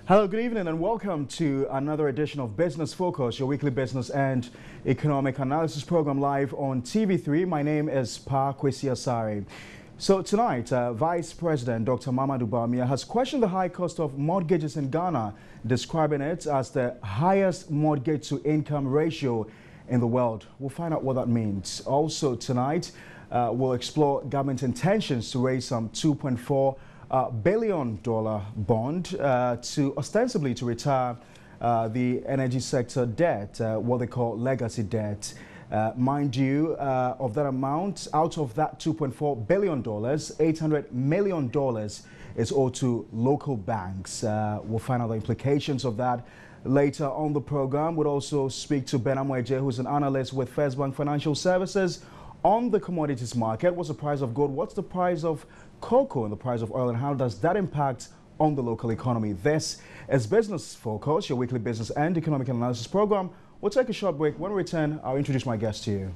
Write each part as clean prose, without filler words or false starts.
Hello, good evening and welcome to another edition of Business Focus, your weekly business and economic analysis program live on TV3. My name is Pa Kwesi Asare. So tonight, Vice President Dr. Mamadou Bawumia has questioned the high cost of mortgages in Ghana, describing it as the highest mortgage-to-income ratio in the world. We'll find out what that means. Also tonight, we'll explore government intentions to raise some $2.4 billion bond to ostensibly to retire the energy sector debt, what they call legacy debt. Mind you, of that amount, out of that $2.4 billion, $800 million is owed to local banks. We'll find out the implications of that later on the program. We'll also speak to Ben Amweje, who's an analyst with First Bank Financial Services, on the commodities market. What's the price of gold? What's the price of cocoa and the price of oil, and how does that impact on the local economy? This is Business Focus, your weekly business and economic analysis program. We'll take a short break. When we return, I'll introduce my guest to you.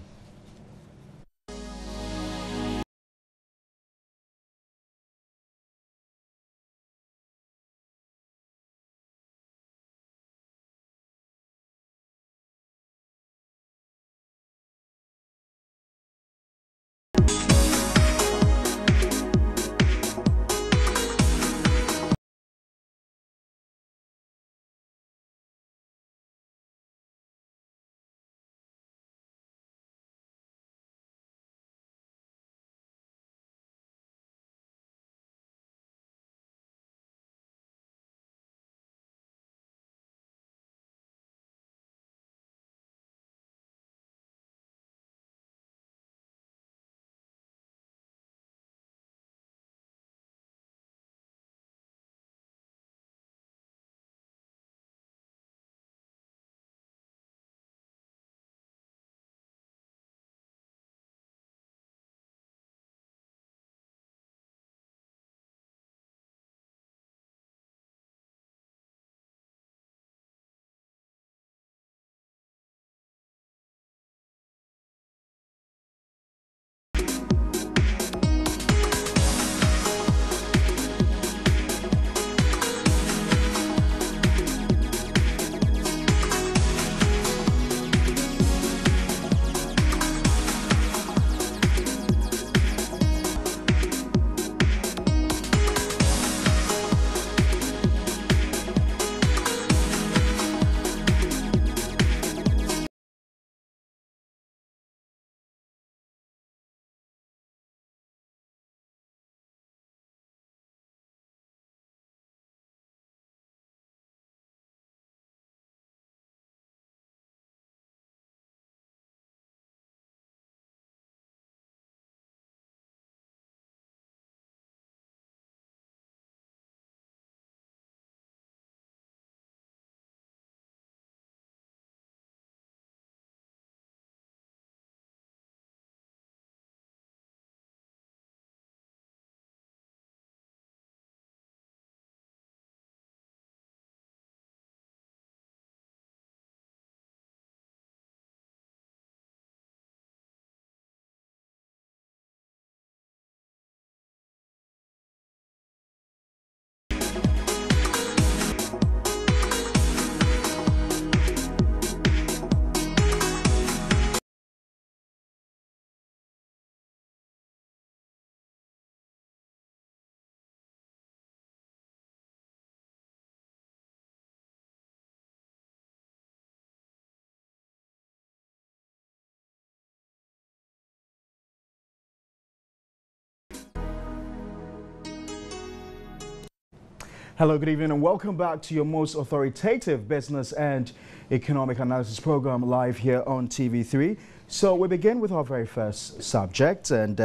Hello, good evening, and welcome back to your most authoritative business and economic analysis program live here on TV3. So we begin with our very first subject, and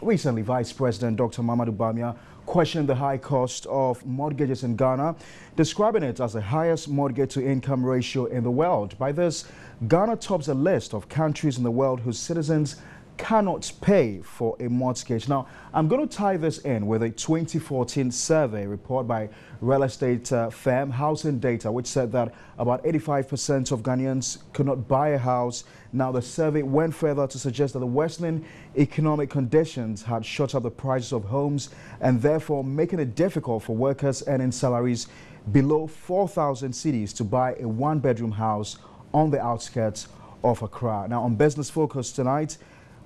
recently Vice President Dr. Mamadou Bawumia questioned the high cost of mortgages in Ghana, describing it as the highest mortgage-to-income ratio in the world. By this, Ghana tops a list of countries in the world whose citizens cannot pay for a mortgage. Now, I'm going to tie this in with a 2014 survey report by real estate firm Housing Data, which said that about 85% of Ghanaians could not buy a house. Now, the survey went further to suggest that the worsening economic conditions had shot up the prices of homes and therefore making it difficult for workers earning salaries below 4,000 cedis to buy a one-bedroom house on the outskirts of Accra. Now, on Business Focus tonight,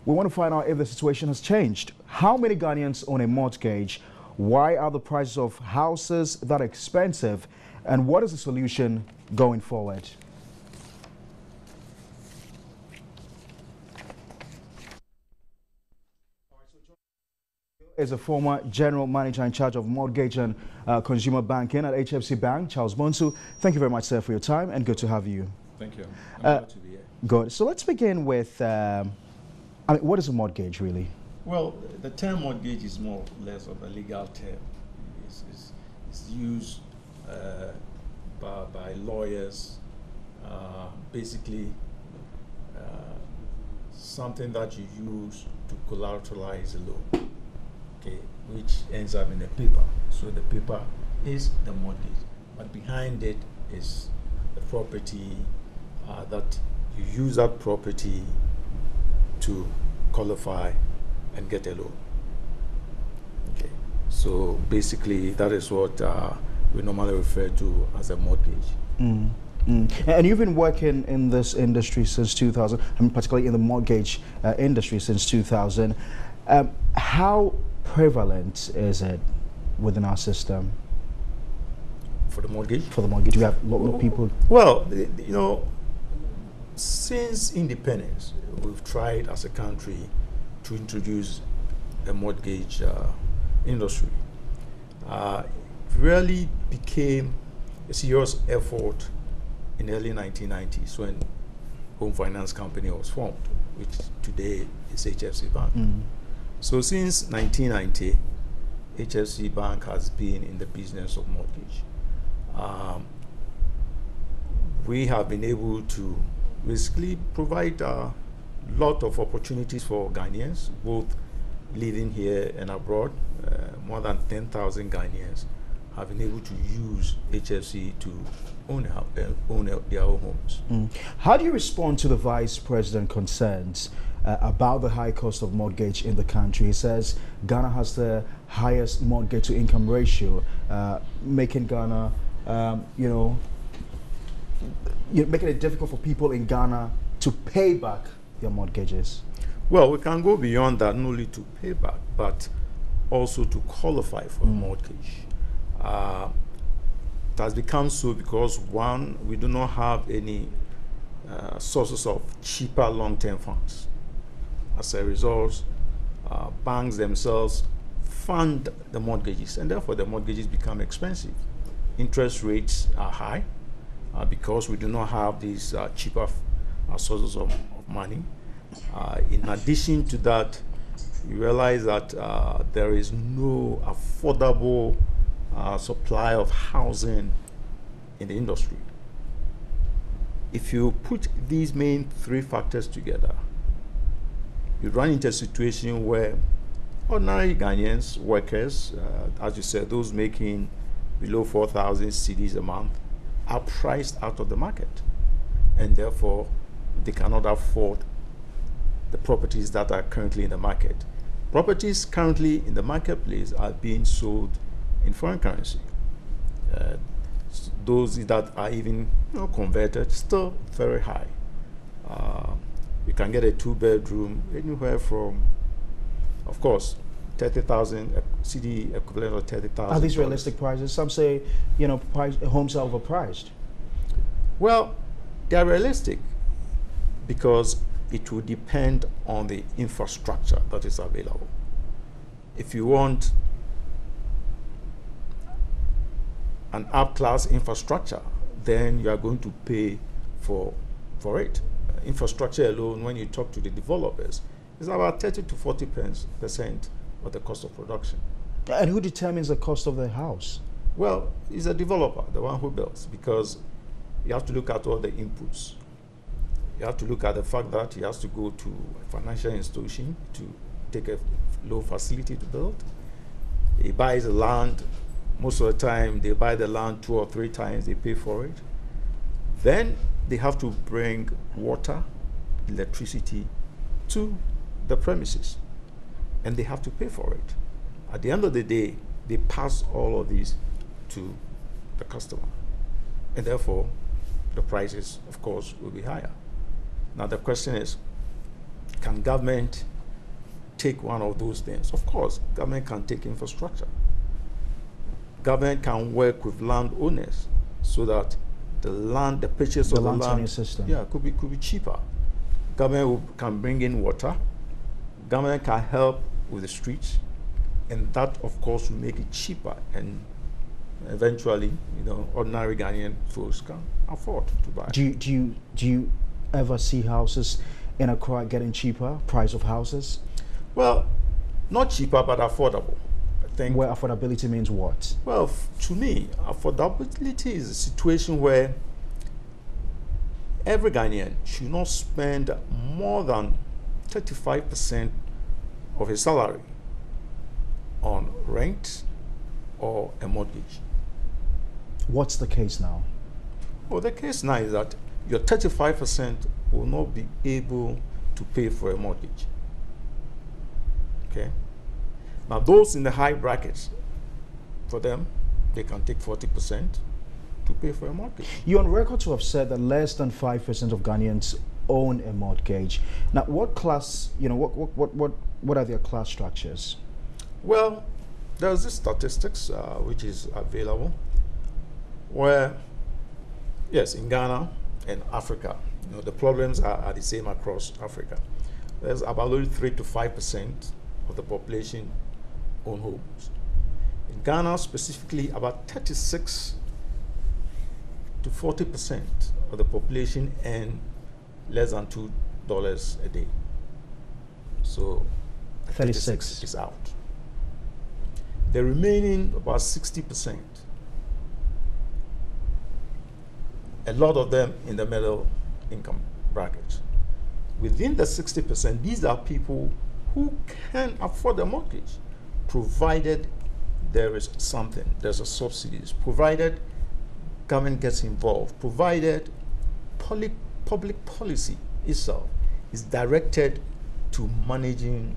we want to find out if the situation has changed. How many Ghanaians own a mortgage? Why are the prices of houses that expensive? And what is the solution going forward? Is a former general manager in charge of mortgage and consumer banking at HFC Bank, Charles Bonsu. Thank you very much, sir, for your time, and good to have you. Thank you. I'm glad to be here. Good. So let's begin with, what is a mortgage, really? Well, the term mortgage is more or less of a legal term. It's used by lawyers, basically something that you use to collateralize a loan, okay, which ends up in a paper. So the paper is the mortgage, but behind it is the property that you use that property to qualify and get a loan. Okay, so basically that is what we normally refer to as a mortgage. And you've been working in this industry since 2000, I mean, particularly in the mortgage industry since 2000. How prevalent is it within our system? For the mortgage? For the mortgage, we have a lot of people. Well, you know, since independence, we've tried as a country to introduce a mortgage industry. It really became a serious effort in the early 1990s when Home Finance Company was formed, which today is HFC Bank. So since 1990, HFC Bank has been in the business of mortgage. We have been able to basically provide a lot of opportunities for Ghanaians, both living here and abroad. More than 10,000 Ghanaians have been able to use HFC to own their own homes. How do you respond to the Vice President's concerns about the high cost of mortgage in the country? He says Ghana has the highest mortgage to income ratio, making Ghana, making it difficult for people in Ghana to pay back their mortgages. Well, we can go beyond that, not only to pay back, but also to qualify for a mortgage. It has become so because, one, we do not have any sources of cheaper long-term funds. As a result, banks themselves fund the mortgages, and therefore the mortgages become expensive. Interest rates are high because we do not have these cheaper sources of money. In addition to that, you realize that there is no affordable supply of housing in the industry. If you put these main three factors together, you run into a situation where ordinary Ghanaians, workers, as you said, those making below 4,000 cedis a month, are priced out of the market, and therefore they cannot afford the properties that are currently in the market. Properties currently in the marketplace are being sold in foreign currency. Those that are even converted, still very high. You can get a two-bedroom anywhere from, of course, 30,000 CD equivalent of 30,000. Are these realistic prices? Some say, homes are overpriced. Well, they are realistic because it will depend on the infrastructure that is available. If you want an up-class infrastructure, then you are going to pay for it. Infrastructure alone, when you talk to the developers, is about 30 to 40% of the cost of production. And who determines the cost of the house? Well, it's a developer, the one who builds, because you have to look at all the inputs. You have to look at the fact that he has to go to a financial institution to take a loan facility to build. He buys the land. Most of the time, they buy the land 2 or 3 times, they pay for it. Then they have to bring water, electricity to the premises, and they have to pay for it. At the end of the day, they pass all of these to the customer, and therefore the prices, of course, will be higher. Now the question is, can government take one of those things? Of course, government can take infrastructure. Government can work with landowners so that the purchase of the land, system, could be cheaper. Government can bring in water. Government can help with the streets, and that, of course, will make it cheaper, and eventually, ordinary Ghanaian folks can afford to buy. Do you ever see houses in Accra getting cheaper? Price of houses? Well, not cheaper, but affordable. I think. Where affordability means what? Well, to me, affordability is a situation where every Ghanaian should not spend more than 35% of his salary on rent or a mortgage. What's the case now? Well, the case now is that your 35% will not be able to pay for a mortgage. Okay? Now, those in the high brackets, for them, they can take 40% to pay for a mortgage. You're on record to have said that less than 5% of Ghanaians own a mortgage. Now, what class, what are their class structures? Well, there's this statistics which is available where, yes, in Ghana and Africa, the problems are the same across Africa. There's about only 3 to 5% of the population own homes. In Ghana specifically, about 36 to 40% of the population earn less than $2 a day. So 36 is out. The remaining about 60%, a lot of them in the middle income bracket. Within the 60%, these are people who can afford a mortgage, provided there is something, there's a subsidies, provided government gets involved, provided public policy itself is directed to managing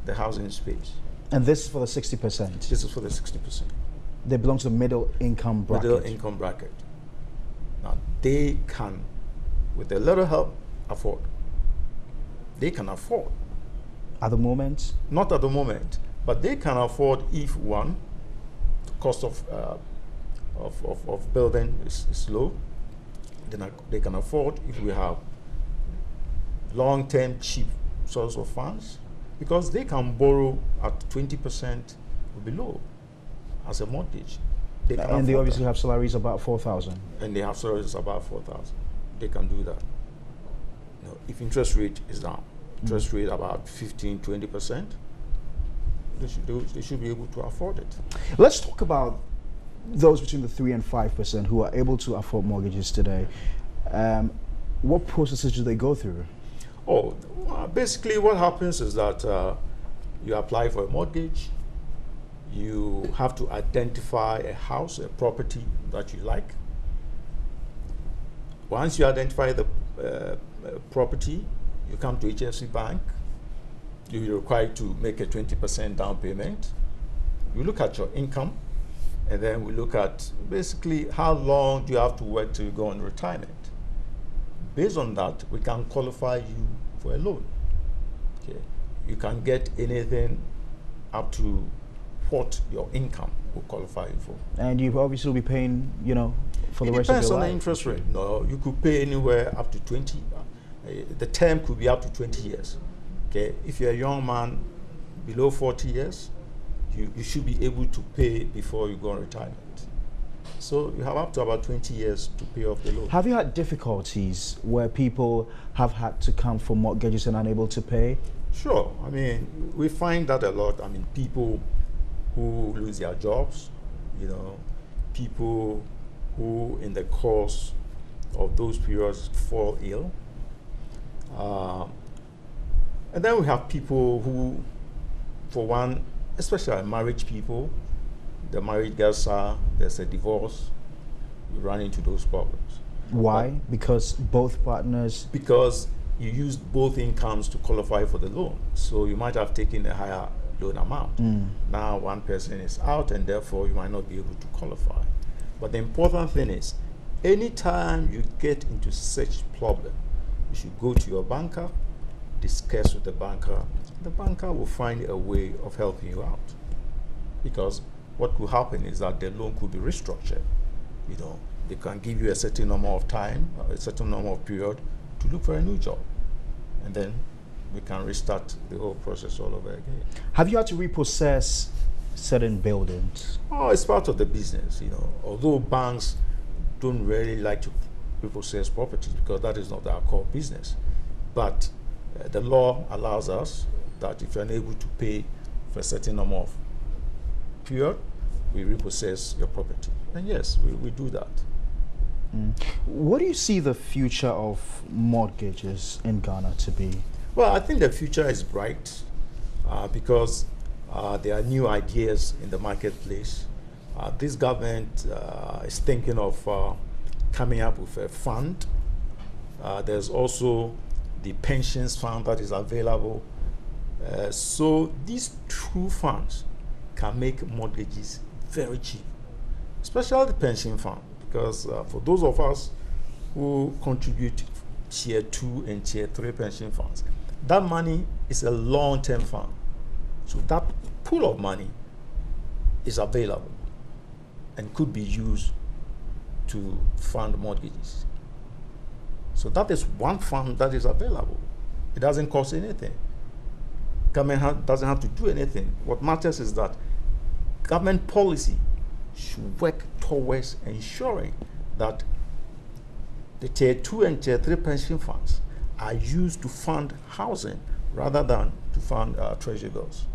the housing space. And this is for the 60%? This is for the 60%. They belong to the middle income bracket? Middle income bracket. Now, they can, with a little help, afford. They can afford. At the moment? Not at the moment, but they can afford if, one, the cost of building is low. Then they can afford if we have long-term cheap source of funds, because they can borrow at 20% or below as a mortgage. And they obviously have salaries about 4,000. And they have salaries about 4,000. They can do that. If interest rate is down, interest rate about 15, 20%, they should be able to afford it. Let's talk about those between the 3 and 5% who are able to afford mortgages today. What processes do they go through? Basically what happens is that you apply for a mortgage. You have to identify a house, a property that you like. Once you identify the property, you come to HFC Bank. You're required to make a 20% down payment. We look at your income, and then we look at basically how long do you have to work till you go on retirement. Based on that, we can qualify you for a loan. Okay. You can get anything up to what your income will qualify you for. And you obviously will be paying, for the rest of your life. It depends on the interest rate. No, you could pay anywhere up to 20. The term could be up to 20 years. Okay, if you're a young man below 40 years, you should be able to pay before you go on retirement. So you have up to about 20 years to pay off the loan. Have you had difficulties where people have had to come for mortgages and unable to pay? Sure. I mean, we find that a lot. I mean, people who lose their jobs, people who in the course of those periods fall ill, And then we have people who, for one, especially married people, the married gets there's a divorce, you run into those problems. Why? Because both partners... Because you used both incomes to qualify for the loan. So you might have taken a higher loan amount. Now one person is out and therefore you might not be able to qualify. But the important thing is, anytime you get into such problem, you should go to your banker, discuss with the banker. The banker will find a way of helping you out. Because what could happen is that the loan could be restructured. You know, they can give you a certain number of time, a certain number of period to look for a new job. And then we can restart the whole process all over again. Have you had to repossess certain buildings? Oh, it's part of the business, you know. Although banks don't really like to repossess properties because that is not our core business. But the law allows us that if you're unable to pay for a certain number of period, we repossess your property. And yes, we do that. What do you see the future of mortgages in Ghana to be? Well, I think the future is bright because there are new ideas in the marketplace. This government is thinking of coming up with a fund. There's also the pensions fund that is available. So these two funds can make mortgages very cheap, especially the pension fund, because for those of us who contribute tier 2 and tier 3 pension funds, that money is a long-term fund. So that pool of money is available and could be used to fund mortgages. So that is one fund that is available. It doesn't cost anything. Government doesn't have to do anything. What matters is that government policy should work towards ensuring that the tier 2 and tier 3 pension funds are used to fund housing rather than to fund treasury bills.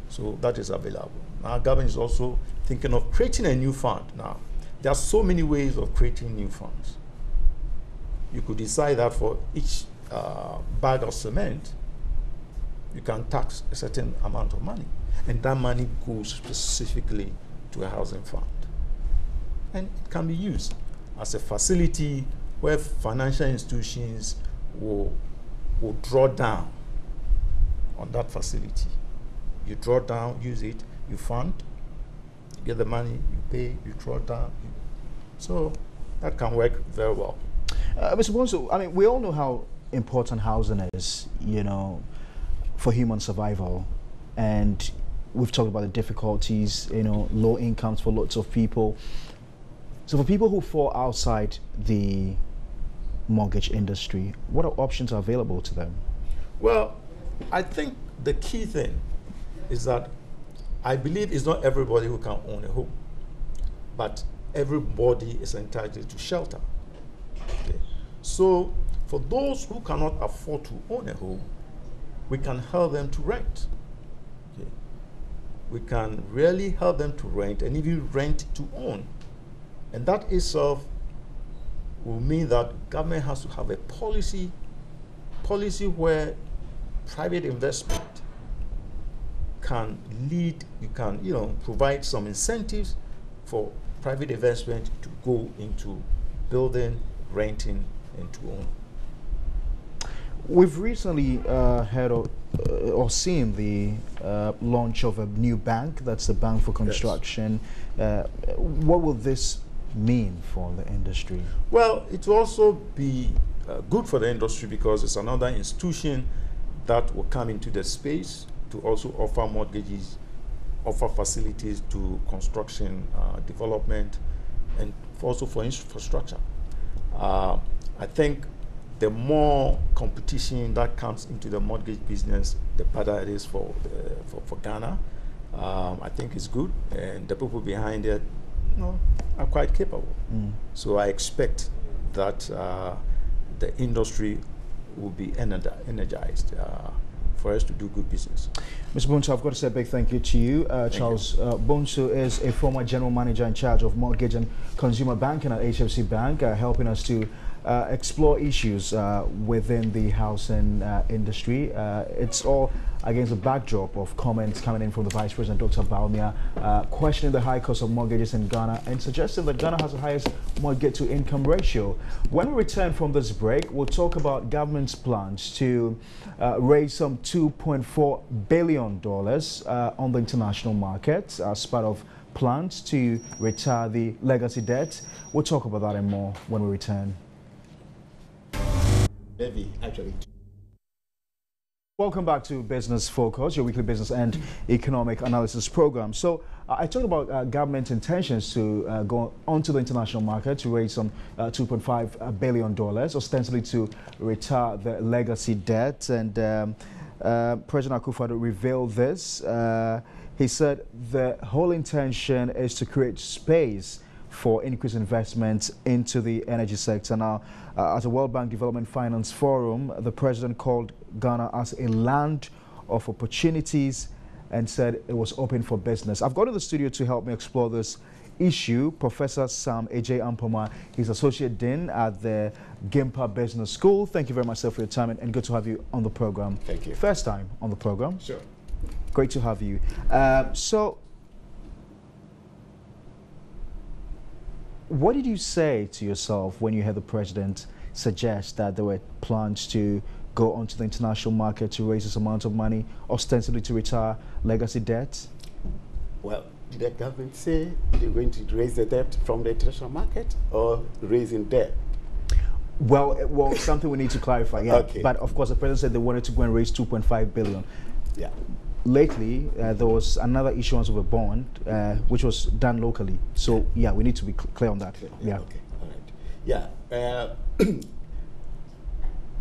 So that is available. Now government is also thinking of creating a new fund. Now there are so many ways of creating new funds. You could decide that for each bag of cement, you can tax a certain amount of money, and that money goes specifically to a housing fund. And it can be used as a facility where financial institutions will draw down on that facility. You draw down, use it, you fund, you get the money, you pay, you draw down. So that can work very well. Mr. Bonsu, I mean, we all know how important housing is, you know, for human survival. And we've talked about the difficulties, you know, low incomes for lots of people. So for people who fall outside the mortgage industry, what options are available to them? Well, I think the key thing is that I believe it's not everybody who can own a home, but everybody is entitled to shelter. Okay. So for those who cannot afford to own a home, we can help them to rent. Okay. We can really help them to rent and even rent to own. And that itself will mean that government has to have a policy where private investment can lead, you can, you know, provide some incentives for private investment to go into building, renting, and to own. We've recently heard of, or seen the launch of a new bank, that's the Bank for Construction. Yes. What will this mean for the industry? Well, it will also be good for the industry because it's another institution that will come into the space to also offer mortgages, offer facilities to construction, development, and also for infrastructure. I think the more competition that comes into the mortgage business, the better it is for Ghana. I think it's good, and the people behind it, you know, are quite capable. So I expect that the industry will be energized for us to do good business. Mr. Bonsu, I've got to say a big thank you to you. Charles Bonsu is a former general manager in charge of mortgage and consumer banking at HFC Bank, helping us to explore issues within the housing industry. It's all against the backdrop of comments coming in from the Vice President, Dr. Bawumia, questioning the high cost of mortgages in Ghana and suggesting that Ghana has the highest mortgage-to-income ratio. When we return from this break, we'll talk about government's plans to raise some $2.4 billion on the international market as part of plans to retire the legacy debt. We'll talk about that and more when we return. Actually. Welcome back to Business Focus, your weekly business and economic analysis program. So I talked about government intentions to go onto the international market to raise some $2.5 billion, ostensibly to retire the legacy debt. And President Akufo-Addo revealed this. He said the whole intention is to create space for increased investment into the energy sector. Now, at the World Bank Development Finance Forum, the president called Ghana as a land of opportunities and said it was open for business. I've got in the studio to help me explore this issue Professor Sam Ejay Ampoma. He's Associate Dean at the GIMPA Business School. Thank you very much, sir, for your time, and good to have you on the program. Thank you. First time on the program. Sure. Great to have you. So, what did you say to yourself when you heard the president suggest that there were plans to go onto the international market to raise this amount of money, ostensibly to retire legacy debt? Well, did the government say they're going to raise the debt from the international market or raising debt? Well, something we need to clarify. Yeah. Okay. But of course, the president said they wanted to go and raise 2.5 billion. Yeah. Lately, there was another issuance of a bond, which was done locally. So, yeah, we need to be clear on that. Yeah. Okay. All right. Yeah.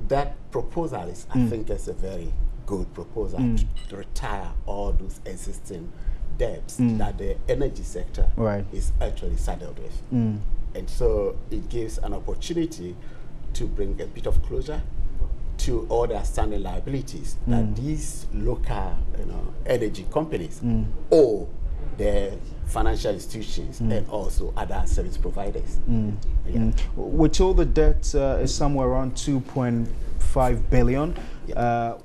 That proposal is, I think, is a very good proposal to retire all those existing debts that the energy sector is actually saddled with. And so it gives an opportunity to bring a bit of closure to all the outstanding liabilities that these local energy companies owe the financial institutions and also other service providers. Yeah. We're told the debt is somewhere around 2.5 billion. Yeah.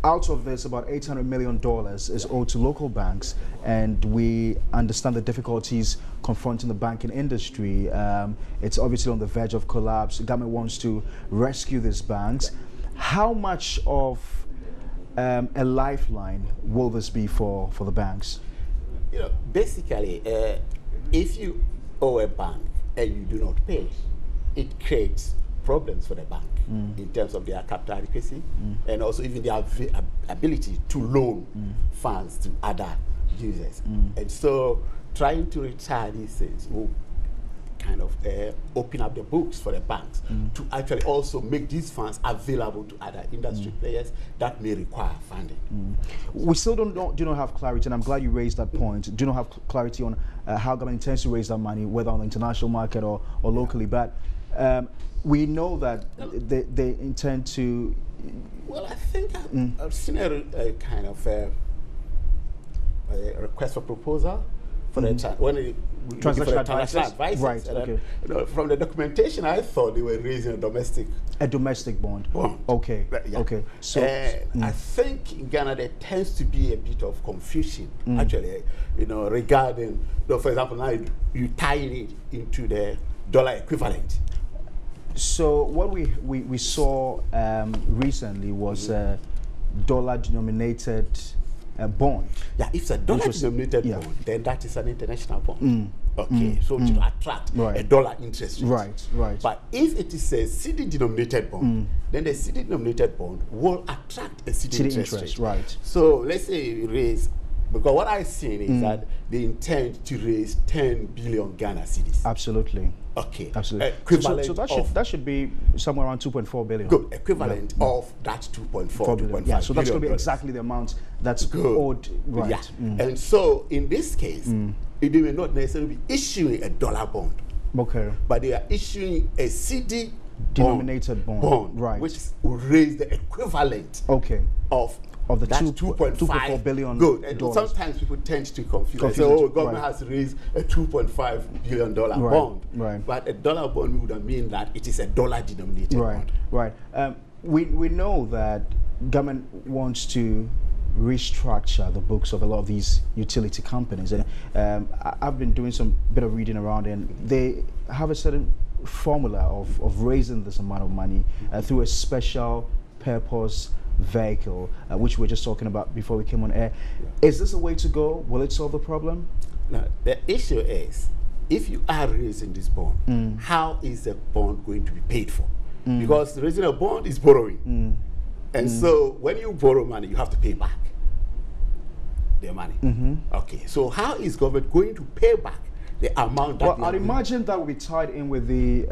Out of this, about $800 million is owed to local banks, and we understand the difficulties confronting the banking industry. It's obviously on the verge of collapse. The government wants to rescue these banks. How much of a lifeline will this be for the banks? Basically, if you owe a bank and you do not pay, it creates problems for the bank in terms of their capital adequacy and also even their ability to loan funds to other users. And so trying to retire these things will kind of open up the books for the banks to actually also make these funds available to other industry players that may require funding. We still do not have clarity, and I'm glad you raised that point. Do not have clarity on how government intends to raise that money, whether on the international market or locally. But we know that they intend to. Well, I think I've seen a kind of a request for proposal for the transaction advisors. Right. Okay. From the documentation, I thought they were raising a domestic bond. Okay. Yeah. Okay. So I think in Ghana there tends to be a bit of confusion actually, regarding, for example, now you tie it into the dollar equivalent. So what we saw recently was a dollar-denominated bond. Yeah, if it's a dollar-denominated bond, then that is an international bond. Okay, so to attract a dollar interest rate. Right. But if it is a CD-denominated bond, then the CD-denominated bond will attract a CD interest rate. Right. So let's say we raise, because what I've seen is that they intend to raise 10 billion Ghana cedis. Absolutely. Okay. Absolutely. Equivalent so that should be somewhere around 2.4 billion. Good. Equivalent of that 2.4 billion. Yeah. So that's going to be exactly the amount that's owed. Right. Yeah. And so in this case, they may not necessarily be issuing a dollar bond. Okay. But they are issuing a CD denominated bond. Right. Which will raise the equivalent of Of the That's 2.4 billion. Good. And dollars. sometimes people tend to confuse. They Confuse say, it, oh, government right. has raised a $2.5 billion bond. Right. But a dollar bond would mean that it is a dollar denominated bond. Right. We know that government wants to restructure the books of a lot of these utility companies, and I've been doing some bit of reading around, and they have a certain formula of raising this amount of money through a special purpose vehicle, which we were just talking about before we came on air. Yeah. Is this a way to go? Will it solve the problem? Now, the issue is, if you are raising this bond, how is the bond going to be paid for? Because raising a bond is borrowing. And so when you borrow money, you have to pay back the money. Okay, so how is government going to pay back the amount that... Well, I'd imagine that would be tied in with the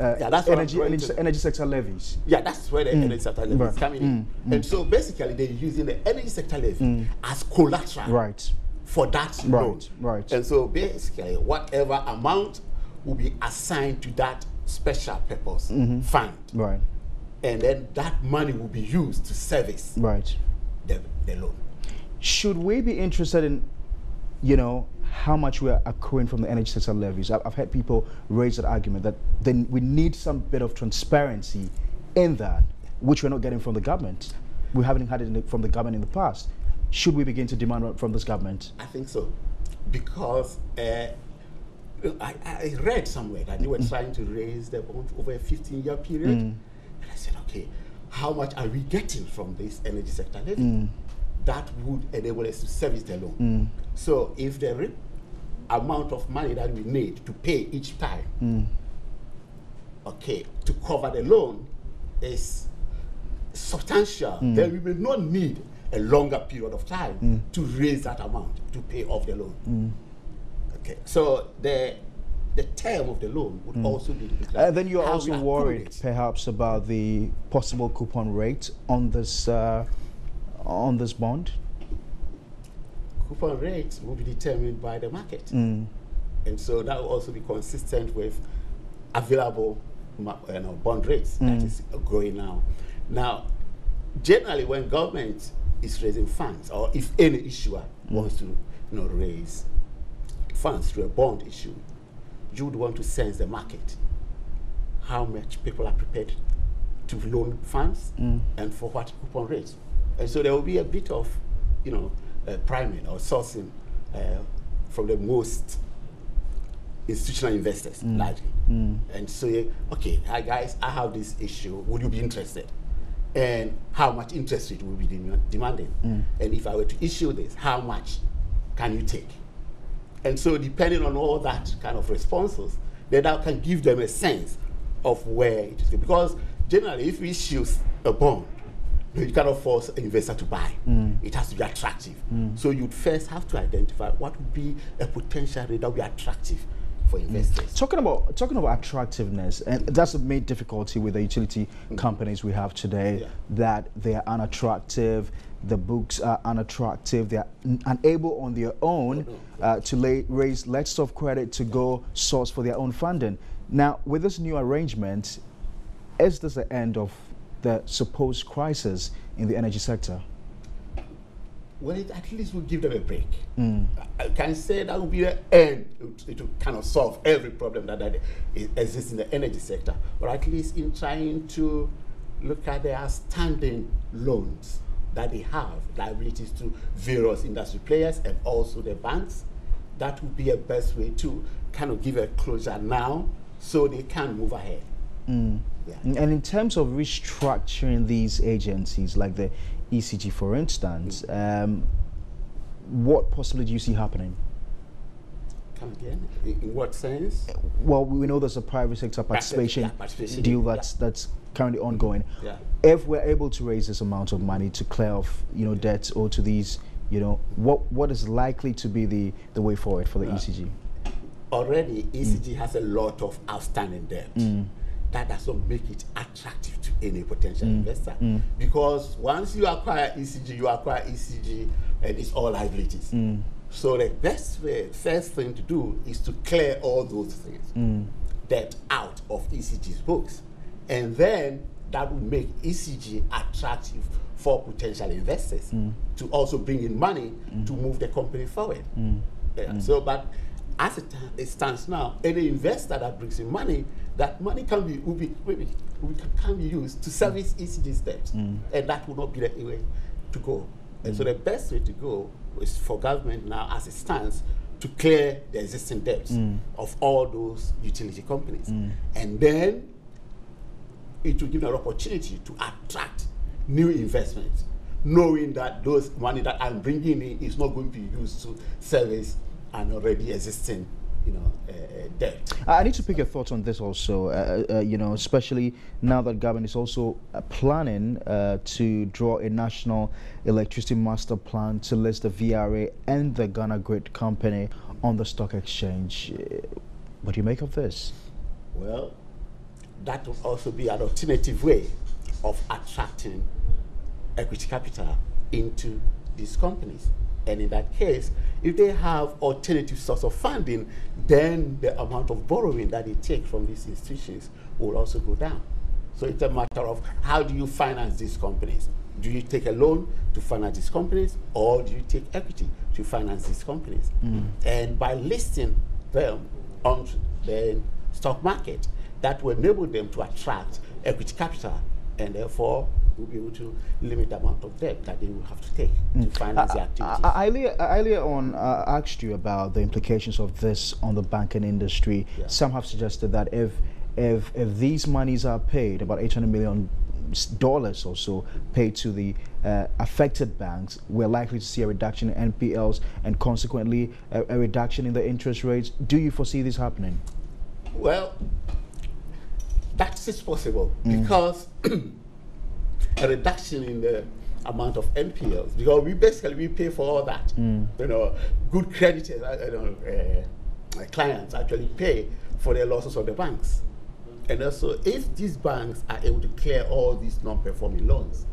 energy sector levies. Yeah, that's where the energy sector levy is coming in. And so basically they're using the energy sector levy as collateral for that loan. Right. And so basically whatever amount will be assigned to that special purpose fund. Right. And then that money will be used to service the loan. Should we be interested in, you know, how much we are accruing from the energy sector levies? I've heard people raise that argument that then we need some bit of transparency in that, which we're not getting from the government. We haven't had it from the government in the past. Should we begin to demand from this government? I think so, because I read somewhere that they were trying to raise the bond over a 15-year period. And I said, okay, how much are we getting from this energy sector levy? That would enable us to service the loan. So if the amount of money that we need to pay each time, okay, to cover the loan is substantial, then we will not need a longer period of time to raise that amount to pay off the loan. Okay, so the term of the loan would also be... then you're also worried perhaps about the possible coupon rate on this bond? Coupon rates will be determined by the market. And so that will also be consistent with available bond rates that is growing now. Now, generally when government is raising funds, or if any issuer wants to raise funds through a bond issue, you would want to sense the market, how much people are prepared to loan funds and for what coupon rates. And so there will be a bit of, priming or sourcing from the most institutional investors, largely. And so, okay, hi guys, I have this issue. Would you be interested? And how much interest rate will be demanding? And if I were to issue this, how much can you take? And so depending on all that kind of responses, then that can give them a sense of where it is. Because generally, if we issue a bond, you cannot force an investor to buy. It has to be attractive. So you'd first have to identify what would be a potential rate that would be attractive for investors. Talking about attractiveness, and that's the main difficulty with the utility companies we have today, that they are unattractive, the books are unattractive, they are unable on their own to raise letters of credit to go source for their own funding. Now, with this new arrangement, is this the end of the supposed crisis in the energy sector? Well, it at least will give them a break. I can say that will be the end. It will kind of solve every problem that exists in the energy sector. But at least in trying to look at their outstanding loans that they have, liabilities to various industry players and also the banks, that would be a best way to kind of give a closure now so they can move ahead. Yeah. And in terms of restructuring these agencies, like the ECG, for instance, what possibly do you see happening? Come again? In what sense? Well, we know there's a private sector participation deal that's currently ongoing. If we're able to raise this amount of money to clear off, debts or to these, what is likely to be the way forward for the ECG? Already, ECG has a lot of outstanding debt. That does not make it attractive to any potential investor. Because once you acquire ECG, and it's all liabilities. So the first thing to do is to clear all those things, debt out of ECG's books. And then that will make ECG attractive for potential investors to also bring in money to move the company forward. So, but as it stands now, any investor that brings in money, that money can be used to service ECG's debt, and that will not be the way to go. And so the best way to go is for government now, as it stands, to clear the existing debts of all those utility companies. And then it will give an opportunity to attract new investments, knowing that those money that I'm bringing in is not going to be used to service an already existing, debt. I need to pick your thoughts on this also, especially now that government is also planning to draw a national electricity master plan to list the VRA and the Ghana Grid Company on the stock exchange. What do you make of this? Well, that will also be an alternative way of attracting equity capital into these companies. And in that case, if they have alternative source of funding, then the amount of borrowing that they take from these institutions will also go down. So it's a matter of how do you finance these companies? Do you take a loan to finance these companies, or do you take equity to finance these companies? And by listing them on the stock market, that will enable them to attract equity capital, and therefore will be able to limit the amount of debt that they will have to take to finance their activities. I earlier on asked you about the implications of this on the banking industry. Yeah. Some have suggested that if these monies are paid, about $800 million or so paid to the affected banks, we're likely to see a reduction in NPLs and consequently a reduction in the interest rates. Do you foresee this happening? Well, that is possible because a reduction in the amount of NPLs, because we pay for all that. Good creditors, clients actually pay for the losses of the banks. And also, if these banks are able to clear all these non-performing loans,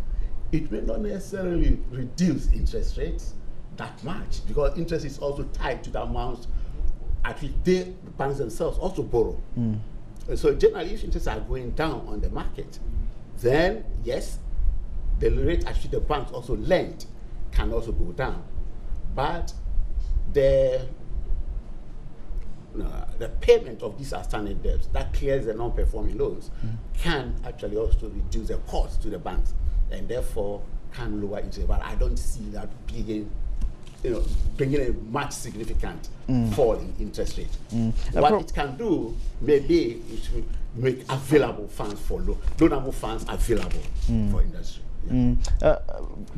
it may not necessarily reduce interest rates that much, because interest is also tied to the amount at which the banks themselves also borrow. And so generally, if interests are going down on the market, then yes, the rate at which the banks also lend can also go down. But the payment of these outstanding debts that clears the non-performing loans can actually also reduce the cost to the banks, and therefore can lower interest. But I don't see that bringing a much significant fall in interest rate. What it can do, maybe it will make available funds for loanable funds available for industry.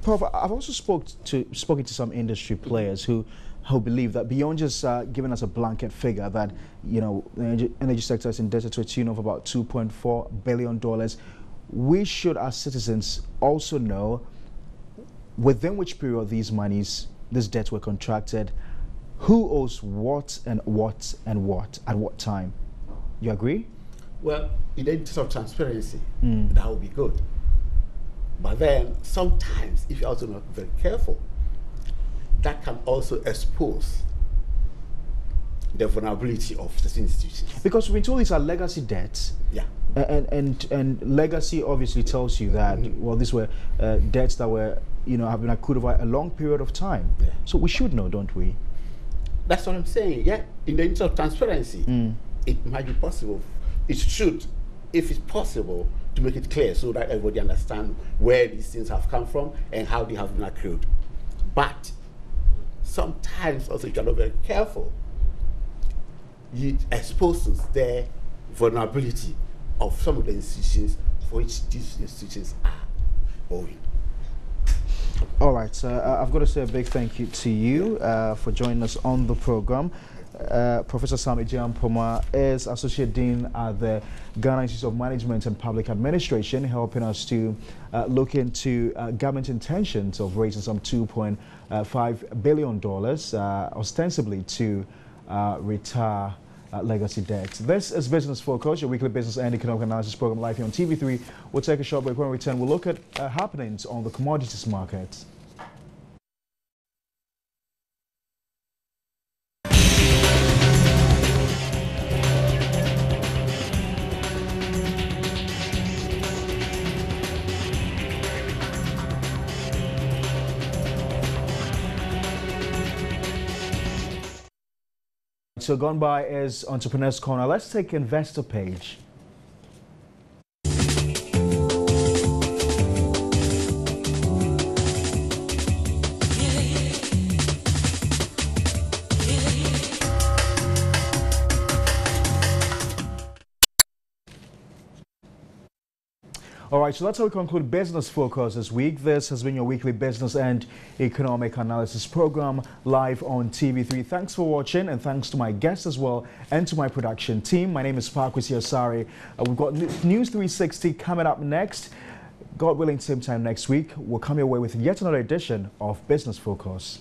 Prof, I've also spoken to some industry players who believe that beyond just giving us a blanket figure that the energy sector is indebted to a tune of about $2.4 billion, we should, as citizens, also know within which period these debts were contracted, who owes what and what and what at what time. You agree? Well, in the interest of transparency, that would be good. But then sometimes, if you're also not very careful, that can also expose the vulnerability of certain institutions. Because we've been told these are legacy debts. Yeah. And legacy obviously tells you that, well, these were debts that were, have been accrued over a long period of time. Yeah. So we should know, don't we? That's what I'm saying. Yeah. In the interest of transparency, it might be possible. It should, if it's possible, to make it clear so that everybody understands where these things have come from and how they have been accrued. But sometimes also, if you're not very careful, it exposes the vulnerability of some of the institutions for which these institutions are owing. All right, so I've got to say a big thank you to you for joining us on the program. Professor Sam Agyeman-Pomaa is Associate Dean at the Ghana Institute of Management and Public Administration, helping us to look into government intentions of raising some $2.5 billion, ostensibly to retire legacy debts. This is Business Focus, your weekly business and economic analysis program live here on TV3. We'll take a short break. When we return, we'll look at happenings on the commodities market. so gone by is Entrepreneur's Corner. Let's take Investor Page. All right, so that's how we conclude Business Focus this week. This has been your weekly business and economic analysis program live on TV3. Thanks for watching, and thanks to my guests as well and to my production team. My name is Pakwesi Asare. We've got News 360 coming up next. God willing, same time next week, we'll come your way with yet another edition of Business Focus.